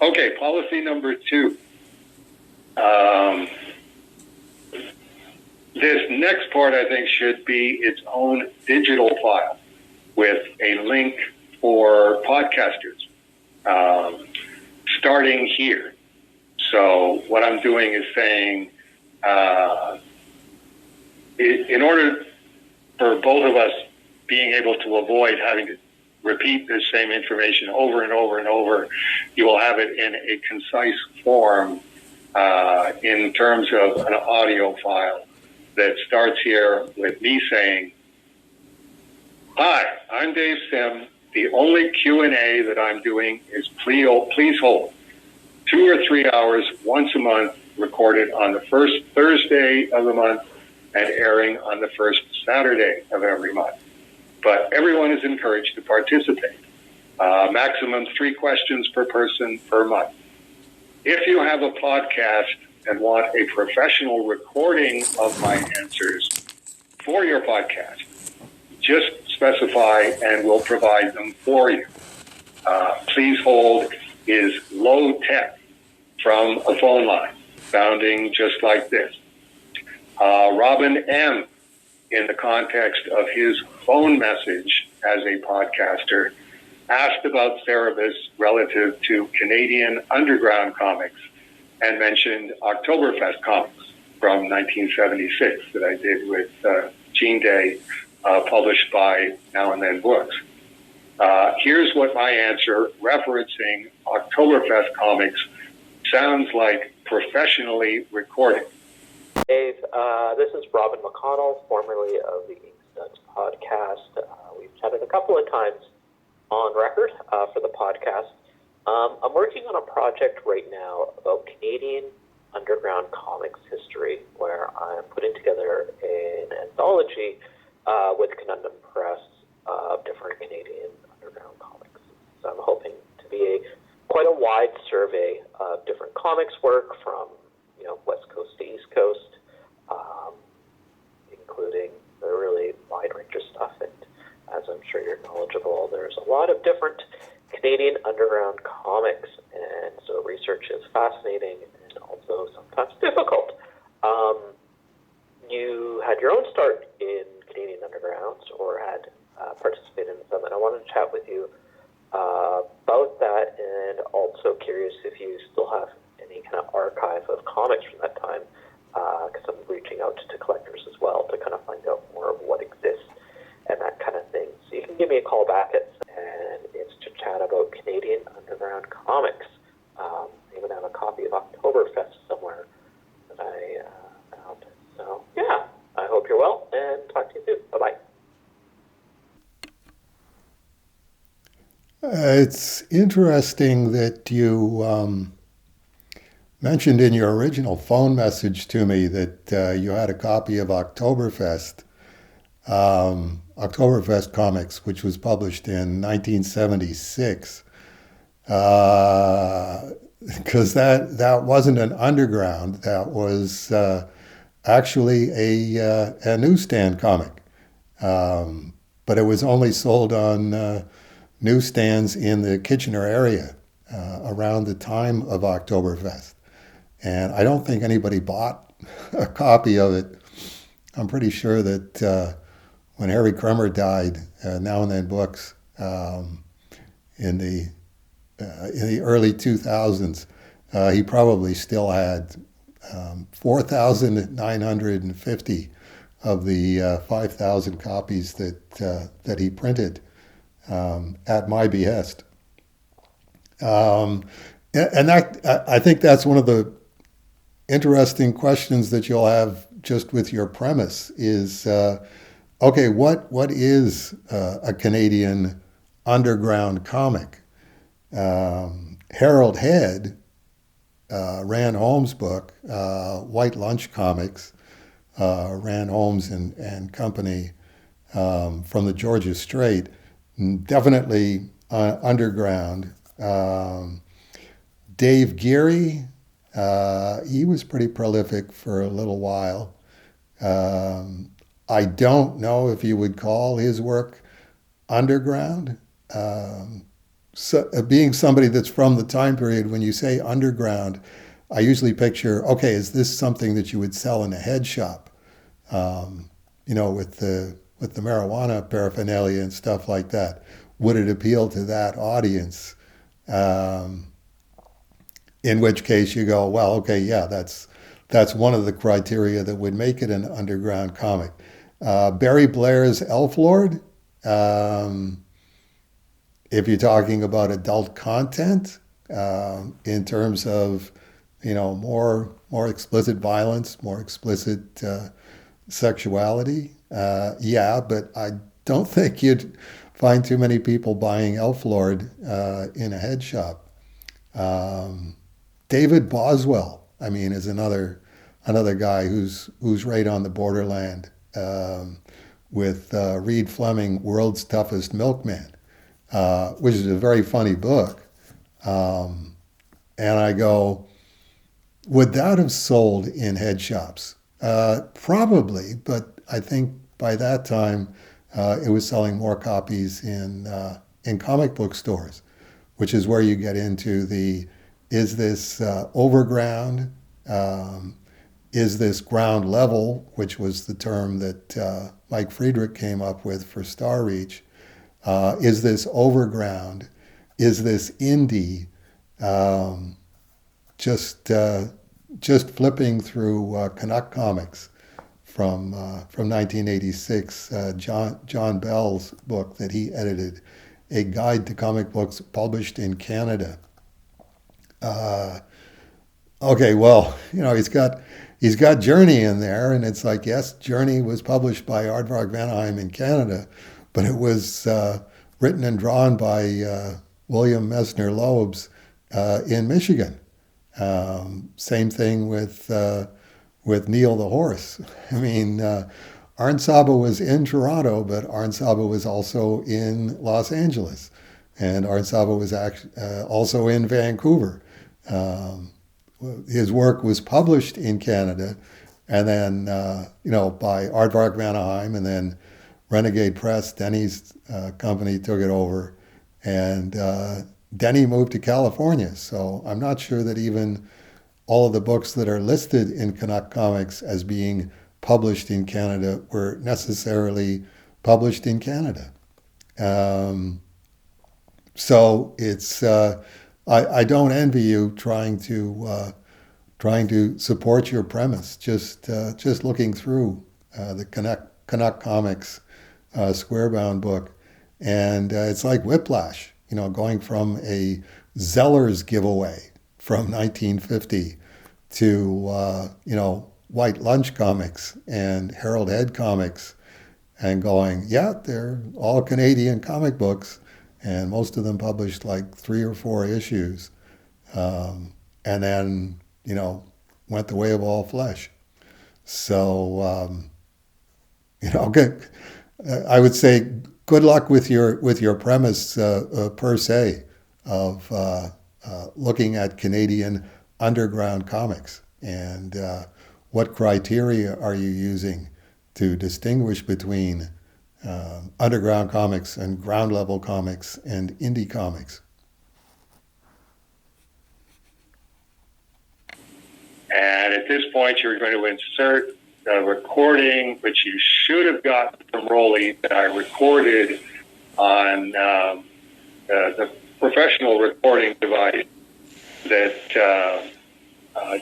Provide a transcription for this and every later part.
Okay, policy number 2. Um, this next part, I think, should be its own digital file with a link for podcasters, starting here. So what I'm doing is saying, in order for both of us being able to avoid having to repeat the same information over and over and over, you will have it in a concise form in terms of an audio file that starts here with me saying, "Hi, I'm Dave Sim. The only Q&A that I'm doing is please hold. 2 or 3 hours once a month, recorded on the first Thursday of the month and airing on the first Saturday of every month. But everyone is encouraged to participate. Maximum 3 questions per person per month. If you have a podcast and want a professional recording of my answers for your podcast, just specify and we'll provide them for you. Please hold is low tech from a phone line, sounding just like this. Robin M., in the context of his phone message as a podcaster, asked about Cerebus relative to Canadian underground comics and mentioned Oktoberfest Comics from 1976 that I did with Gene Day, published by Now and Then Books. Here's what my answer, referencing Oktoberfest Comics, sounds like professionally recorded. Dave, this is Robin McConnell, formerly of the Inkstuds podcast. We've chatted a couple of times on record for the podcast. I'm working on a project right now about Canadian underground comics history, where I'm putting together an anthology with Conundrum Press of different Canadian underground comics. So I'm hoping to be quite a wide survey of different comics work from West Coast to East Coast, including a really wide range of stuff. And as I'm sure you're knowledgeable, there's a lot of different Canadian underground comics, and so research is fascinating and also sometimes difficult. You had your own start in Canadian undergrounds, or had participated in some, and I wanted to chat with you about that, and also curious if you still have any kind of archive of comics from that time, because I'm reaching out to collectors as well to kind of find out more of what exists and that kind of thing. So you can give me a call back and it's to chat about Canadian underground comics. I even have a copy of Oktoberfest somewhere that I found. So yeah, I hope you're well, and talk to you soon. Bye-bye. It's interesting that you mentioned in your original phone message to me that you had a copy of Oktoberfest Comics, which was published in 1976, because that wasn't an underground. That was actually a newsstand comic, but it was only sold on newsstands in the Kitchener area around the time of Oktoberfest. And I don't think anybody bought a copy of it. I'm pretty sure that when Harry Kremer died, Now and Then Books, in the early 2000s, he probably still had 4,950 of the 5,000 copies that he printed at my behest. And that, I think that's one of the interesting questions that you'll have just with your premise is, okay, what is a Canadian underground comic? Harold Head, Rand Holmes' book, White Lunch Comics, Rand Holmes and company from the Georgia Strait, definitely underground. Dave Geary, he was pretty prolific for a little while. I don't know if you would call his work underground. being somebody that's from the time period, when you say underground, I usually picture, okay, is this something that you would sell in a head shop? With the marijuana paraphernalia and stuff like that. Would it appeal to that audience? In which case you go, well, okay, yeah, that's one of the criteria that would make it an underground comic. Barry Blair's Elf Lord. If you're talking about adult content, in terms of, more explicit violence, more explicit sexuality, yeah, but I don't think you'd find too many people buying Elf Lord in a head shop. David Boswell, I mean, is another guy who's right on the borderland with Reed Fleming, World's Toughest Milkman, which is a very funny book. And I go, would that have sold in head shops? Probably, but I think by that time it was selling more copies in comic book stores, which is where you get into is this overground? Is this ground level, which was the term that Mike Friedrich came up with for Star Reach? Is this overground? Is this indie? Just flipping through Canuck Comics from 1986, John Bell's book that he edited, A Guide to Comic Books Published in Canada. Okay, well, he's got Journey in there, and it's like, yes, Journey was published by Aardvark Vanaheim in Canada, but it was written and drawn by William Messner Loebs in Michigan. Same thing with Neil the Horse. I mean, Arn Saba was in Toronto, but Arn Saba was also in Los Angeles, and Arn Saba was also in Vancouver. His work was published in Canada, and then by Aardvark Vanaheim, and then Renegade Press, Denny's company, took it over, and Denny moved to California. So I'm not sure that even all of the books that are listed in Canuck Comics as being published in Canada were necessarily published in Canada. So it's I don't envy you trying to support your premise. Just looking through the Canuck Comics square-bound book, and it's like whiplash. Going from a Zeller's giveaway from 1950 to White Lunch Comics and Harold Head Comics, and going, yeah, they're all Canadian comic books, and most of them published like 3 or 4 issues, and then went the way of all flesh. So good. I would say good luck with your premise per se of looking at Canadian underground comics, and what criteria are you using to distinguish between underground comics and ground level comics and indie comics. And at this point, you're going to insert a recording, which you should have gotten from Rolly, that I recorded on the professional recording device that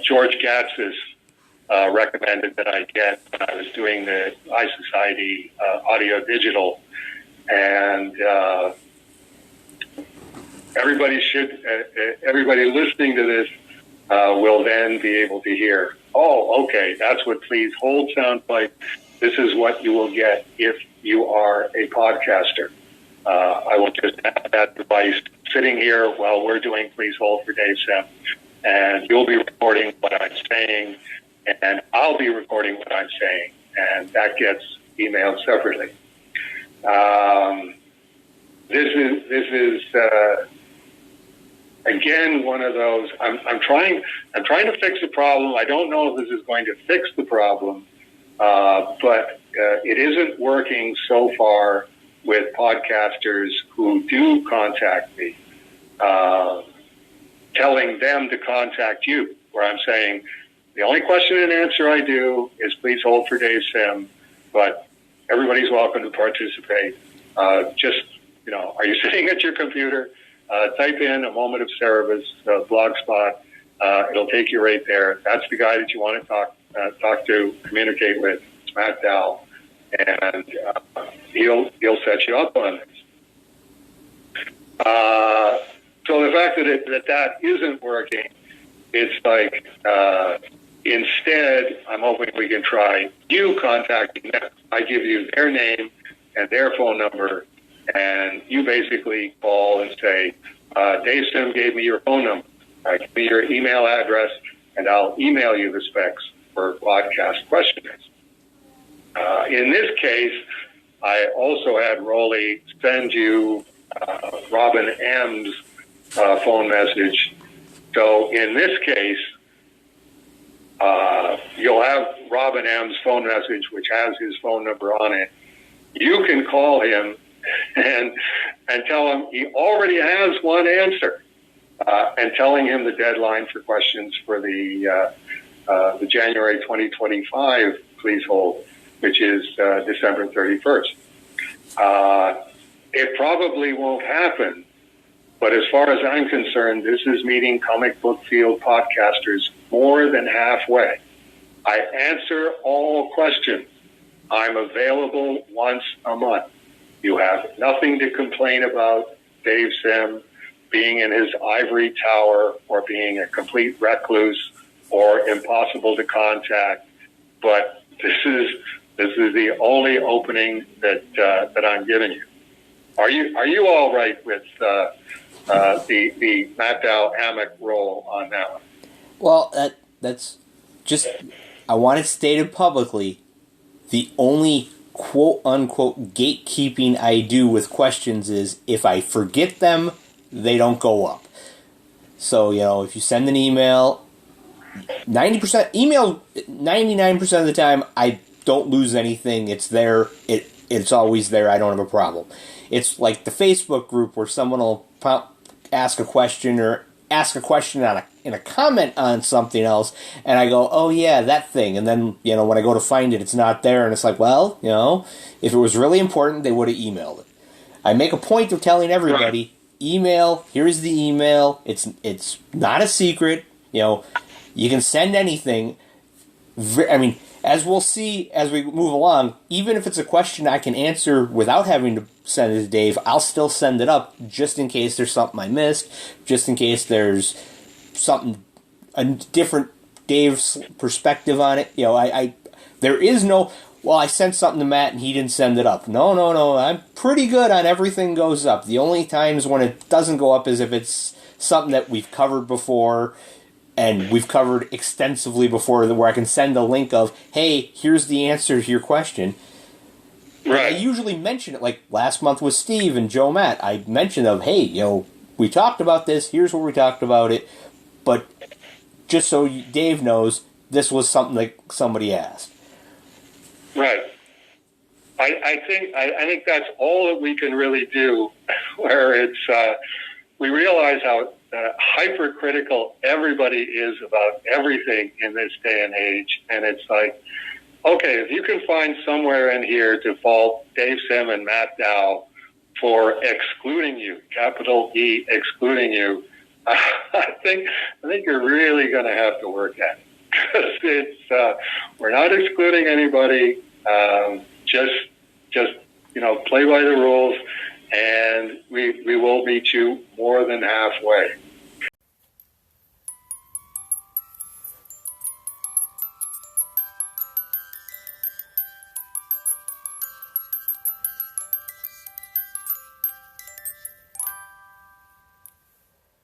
George Gatzis recommended that I get when I was doing the iSociety audio digital. And everybody listening to this will then be able to hear, oh, okay, that's what Please Hold sounds like. This is what you will get if you are a podcaster. I will just have that device sitting here while we're doing Please Hold for Dave Sim, and you'll be recording what I'm saying, and I'll be recording what I'm saying, and that gets emailed separately. This is again one of those. I'm trying to fix the problem. I don't know if this is going to fix the problem, but it isn't working so far with podcasters who do contact me. telling them to contact you, where I'm saying, the only question and answer I do is please hold for Dave Sim, but everybody's welcome to participate. Just, are you sitting at your computer? Type in a moment of service, Blogspot. It'll take you right there. That's the guy that you want to talk to, communicate with. It's Matt Dow, and he'll set you up on this. So the fact that isn't working, it's like instead, I'm hoping we can try you contacting them. I give you their name and their phone number, and you basically call and say, Dave Sim gave me your phone number. Give me your email address, and I'll email you the specs for podcast questionnaires. In this case, I also had Rolly send you Robin M's phone message. So in this case, you'll have Robin M's phone message, which has his phone number on it. You can call him and tell him he already has one answer, and telling him the deadline for questions for the January 2025 please hold, which is December 31st. It probably won't happen, but as far as I'm concerned, this is meeting comic book field podcasters more than halfway. I answer all questions. I'm available once a month. You have nothing to complain about Dave Sim being in his ivory tower or being a complete recluse or impossible to contact. But this is the only opening that I'm giving you. Are you all right with the Matt Dow hammock role on that one? Well, that's just, I want it stated publicly, the only quote-unquote gatekeeping I do with questions is if I forget them, they don't go up. So, if you send an email, 99% of the time, I don't lose anything. It's there. It's always there. I don't have a problem. It's like the Facebook group where someone will ask a question or ask a question in a comment on something else, and I go, oh yeah, that thing, and then, when I go to find it, it's not there, and it's like, well, if it was really important, they would have emailed it. I make a point of telling everybody, email, here's the email, it's not a secret, you can send anything. I mean, as we'll see as we move along, even if it's a question I can answer without having to send it to Dave, I'll still send it up just in case there's something I missed, just in case there's something, a different Dave's perspective on it. There is no, well, I sent something to Matt and he didn't send it up. No, I'm pretty good on everything goes up. The only times when it doesn't go up is if it's something that we've covered before, and we've covered extensively before, where I can send a link of, hey, here's the answer to your question. Right. I usually mention it, like last month with Steve and Joe Matt. I mentioned of, hey, we talked about this, here's where we talked about it, but just so Dave knows, this was something like somebody asked. Right. I think that's all that we can really do, where it's we realize how hypercritical everybody is about everything in this day and age, and it's like, okay, if you can find somewhere in here to fault Dave Sim and Matt Dow for excluding you, capital E, excluding you, I think you're really going to have to work at it, because it's we're not excluding anybody. Just play by the rules, and we will meet you more than halfway.